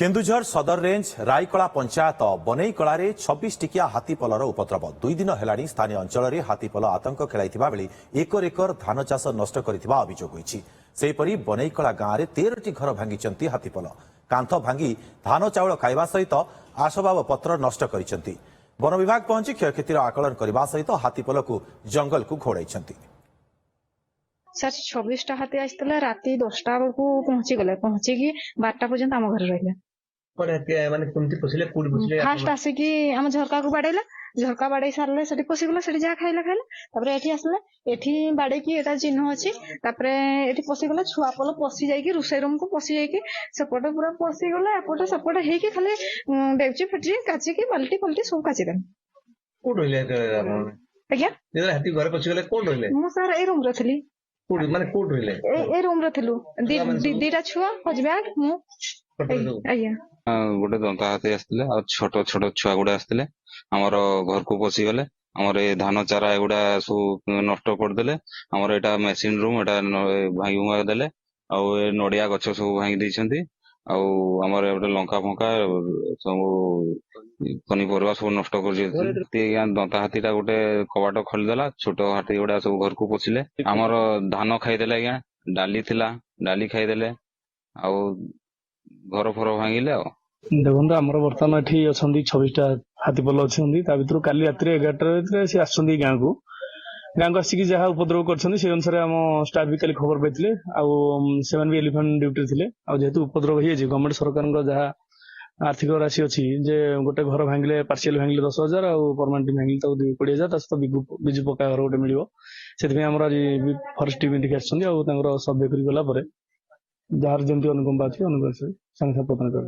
केन्दुझर सदर रेंज रायकला पंचायत बनईकला 26 टिकिया हाथीपलर उपद्रव 2 दिन हेलाणी स्थानीय अंचल में हाथीपल आतंक खेलाइथिबा बेले एकर एकर धान चाष नष्ट करिथिबा अभियोग होईछि। सेहीपरि बनईकला गाँव में 13टी घर भांगिचंती हाथीपल कांथ भांगी धान चाउल खाइबा सहित आसबाब पत्र नष्ट करिसंती। वन विभाग पहुंची क्षयक्षतिर आकलन करने सहित हाथीपल को जंगल को घोड़ाई। सर 26टा हाथी आसते राति 10टा बेलू पहुंची 12टा पर्यंत आम घर रहा। फास्ट आसिकी आम झरका को बाड़ेला झरका बाड़े सारे से पशिगला से जहाँ खाइला खाइला एठी आसला एठी बाड़े की एटा चिन्ह अच्छी एठी पशिगला छुआ पल पशि जाइए रोषे रूम को पशि जाइए सेपटे पूरा पशिगला एपटे सेपटे होगी खाली डेगची फेटी काचिकी बाल्टी फाल्टी सब काचिदेन। आज्ञा मु सर ए रूम रही ए रूम रु दीटा छुआ हजबैंड मु आज्ञा गोटे दंता हाथी आसते छोट छोट छुआ गुड़ा आसते आमर घर को पशिगले आमर ए धान चारा एगुड़ा सब नष्ट करदे आमर एटा मेसीन रूम एटा भांगी भुंगा देले आउ नड़िया गछ सब भांगी देइछंती आउ आमर एटा लंका फंका सब पनीपरिया सब नष्ट कर दंता हाथीटा गोटे कबाट खोलीदेला छोट हाथी गुड़ा सब घर को पशिले आमर धान खाईदेले आज्ञा डाली थिला डाली खाईदेले आउ घर फर भांगिले। देखो आमर बर्तमान ये अच्छा 26टा हाथीपल अच्छी भर काली रात 11टा सी आस गाँव को आसिक जहाँ उपद्रव कर अनुसार आम स्टाफ भी कल खबर पाई आउ भी एलिफेंट ड्यूटी थे जेहेतु उपद्रव हो गवर्नमेंट सरकार जहाँ आर्थिक राशि अच्छी जे गोटे घर भांगिले पार्शियल भांगिले 10,000 और परमानेंट भांगिले 20,000 सहित विजु पक्का घर गोटे मिल से आज फरेस्ट टीम देखिए सर्वे कर गलापर जार जमी अनुकंपा अच्छी अनुकंपा संगे प्रदान कर।